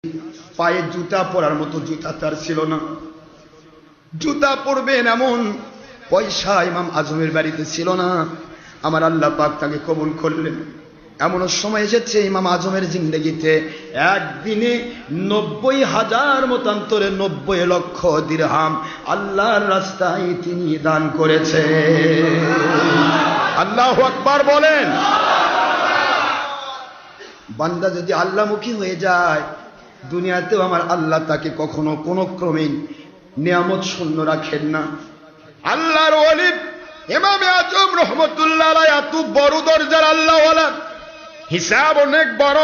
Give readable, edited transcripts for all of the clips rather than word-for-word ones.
পায়ে জুতা পরার মতো জুতা তার ছিল না। জুতা পরবেন এমন পয়সা ইমাম আজমের বাড়িতে ছিল না। আমার আল্লাহ পাক তাকে কবুল করলেন। এমন সময় এসেছে ইমাম আজমের জিন্দেগিতে একদিনে 90,000 মতান্তরে 90 লক্ষ দিরহাম আল্লাহর রাস্তায় তিনি দান করেছে। আল্লাহু আকবার বলেন। বান্দা যদি আল্লাহমুখী হয়ে যায়, দুনিয়াতেও আমার আল্লাহ তাকে কখনো কোনো ক্রমে নিয়ামত শূন্য রাখেন না। আল্লাহর ওলি ইমাম আজম রহমতুল্লাহ আলাইহি এত বড় দরজার আল্লাহওয়ালা, হিসাব অনেক বড়।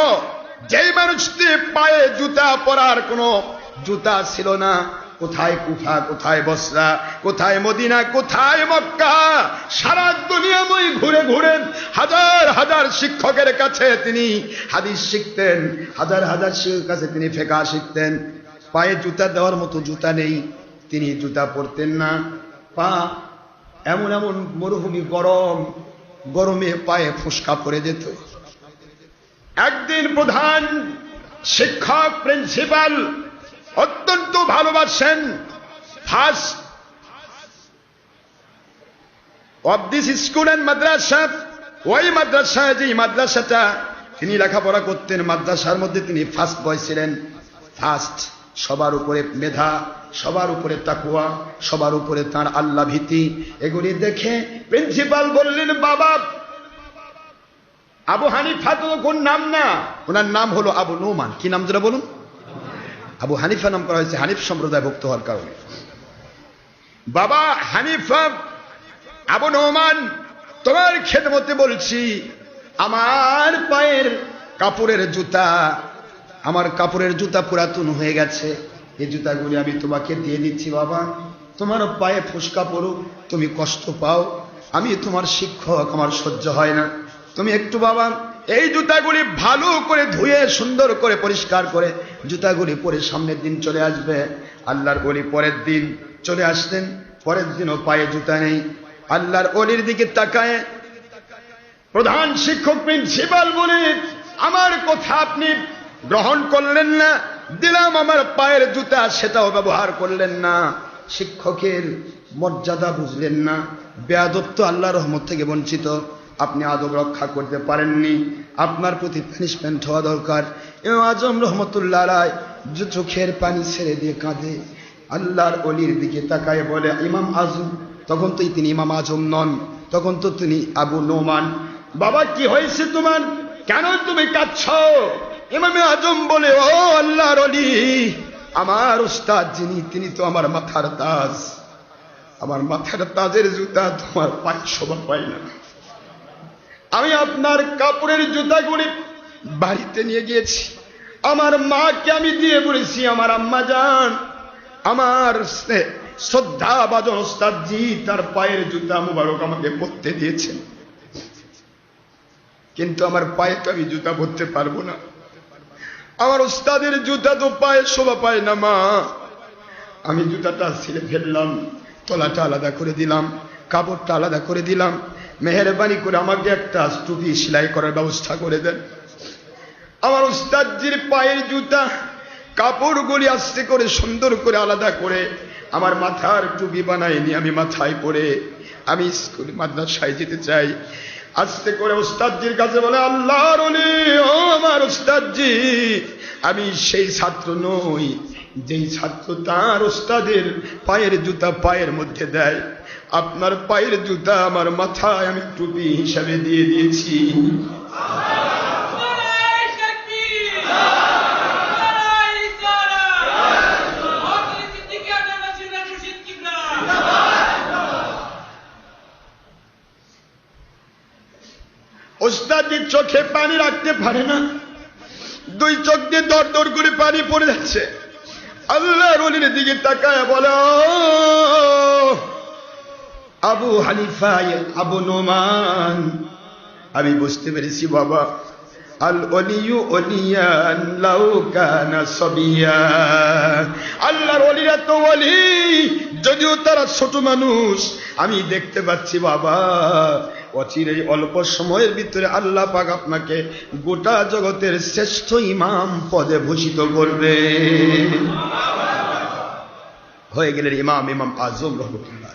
যেই মানুষটি পায়ে জুতা পরার কোনো জুতা ছিল না, কোথায় কুফা, কোথায় বসরা, কোথায় মদিনা, কোথায় মক্কা, সারা দুনিয়াময় ঘুরে ঘুরে হাজার হাজার শিক্ষকের কাছে তিনি হাদিস শিখতেন, হাজার হাজার শিক্ষকের কাছে তিনি ফিকহ শিখতেন। পায়ে জুতা দেওয়ার মতো জুতা নেই, তিনি জুতা পরতেন না। পা এমন এমন মরুভূমি, গরমে পায়ে ফুসকা পড়ে যেত। একদিন প্রধান শিক্ষক প্রিন্সিপাল অত্যন্ত ভালোবাসেন first of this school and মাদ্রাসা। ওই মাদ্রাসায়, যে মাদ্রাসাটা তিনি লেখাপড়া করতেন, মাদ্রাসার মধ্যে তিনি ফার্স্ট বয় ছিলেন। ফার্স্ট, সবার উপরে মেধা, সবার উপরে তাকওয়া, সবার উপরে তার আল্লাহ ভীতি। এগুলি দেখে প্রিন্সিপাল বললেন, বাবা আবু হানিফা তো কোন নাম না, ওনার নাম হলো আবু নোমান। কি নাম যেটা বলুন? আবু হানিফা নাম করা হয়েছে হানিফ সম্প্রদায় ভুক্ত হওয়ার কারণে। বাবা হানিফা, আবু নোমান, তোমার খেদমতে বলছি, আমার পায়ের কাপড়ের জুতা, আমার কাপড়ের জুতা পুরাতন হয়ে গেছে, এই জুতাগুলি আমি তোমাকে দিয়ে দিচ্ছি। বাবা তোমার পায়ে ফুসকা পড়ুক, তুমি কষ্ট পাও, আমি তোমার শিক্ষক, আমার সহ্য হয় না। তুমি একটু বাবা এই জুতাগুলি ভালো করে ধুয়ে সুন্দর করে পরিষ্কার করে জুতাগুলি পরে সামনের দিন চলে আসবে। আল্লাহর ওলি পরের দিন চলে আসলেন। পরের দিনও পায়ে জুতা নেই। আল্লাহর ওলির দিকে তাকায় প্রধান শিক্ষক প্রিন্সিপাল বলে, আমার কথা আপনি গ্রহণ করলেন না, দিলাম আমার পায়ের জুতা, সেটাও ব্যবহার করলেন না। শিক্ষকের মর্যাদা বুঝলেন না। বেয়াদব তো আল্লাহর রহমত থেকে বঞ্চিত। আপনি আদব রক্ষা করতে পারেননি, আপনার প্রতি পানিশমেন্ট হওয়া দরকার। ইমাম আজম রহমতুল্লাহ আলাইহি যে চোখের পানি ছেড়ে দিয়ে কাঁদে, আল্লাহর ওলির দিকে তাকায় বলে, ইমাম আজম, তখন তো তিনি ইমাম আজম নন, তখন তো তিনি আবু নোমান। বাবা কি হয়েছে তোমার, কেন তুমি কাঁদছ? ইমাম আজম বলে, ও আল্লাহর ওলি, আমার উস্তাদ যিনি, তিনি তো আমার মাথার তাজ, আমার মাথার তাজের জুতা তোমার পায়ে শোভা পায় না। আমি আপনার কাপড়ের জুতাগুলি বাড়িতে নিয়ে গিয়েছি, আমার মাকে আমি দিয়ে বলেছি, আমার আম্মা জান, আমার শ্রদ্ধা বাজন ওস্তাদজি তার পায়ের জুতা মুবারক আমাকে পরতে দিয়েছেন, কিন্তু আমার পায়ে তো আমি জুতা পরতে পারবো না। আমার ওস্তাদের জুতা তো পায়ে শোভা পায় না মা। আমি জুতাটা ছিঁড়ে ফেললাম, তলাটা আলাদা করে দিলাম, কাপড়টা আলাদা করে দিলাম। মেহেরবানি করে আমাকে একটা টুপি সেলাই করার ব্যবস্থা করে দেন। আমার উস্তাদজির পায়ের জুতা কাপড়গুলি আস্তে করে সুন্দর করে আলাদা করে আমার মাথার টুপি বানায় নিয়ে আমি মাথায় পরে আমি স্কুল মাদ্রাসায় যেতে চাই। আস্তে করে উস্তাদজির কাছে বলে, আল্লাহর ওলি, ও আমার উস্তাদজি, আমি সেই ছাত্র নই যেই ছাত্র তার উস্তাদের পায়ের জুতা পায়ের মধ্যে দেয়। আপনার পায়ের জুতা আমার মাথায় আমি টুপি হিসাবে দিয়ে দিয়েছি। ওস্তাদের চোখে পানি রাখতে পারে না, দুই চোখ দিয়ে দর দর করে পানি পড়ে যাচ্ছে। আল্লাহর ওলির দিকে তাকায় বলে, আবু হানিফা, আবু নোমান, আমি বুঝতে পেরেছি বাবা, আল ওলিয়ু ওলিয়ান লাউ কানা সাবিয়া, আল্লাহর ওলিরা তো ওলি, যদিও তারা ছোট মানুষ। আমি দেখতে পাচ্ছি বাবা, অচিরেই অল্প সময়ের ভিতরে আল্লাহ পাক আপনাকে গোটা জগতের শ্রেষ্ঠ ইমাম পদে ভূষিত করবে। হয়ে গেলেন ইমাম আজম রহমতুল্লাহ।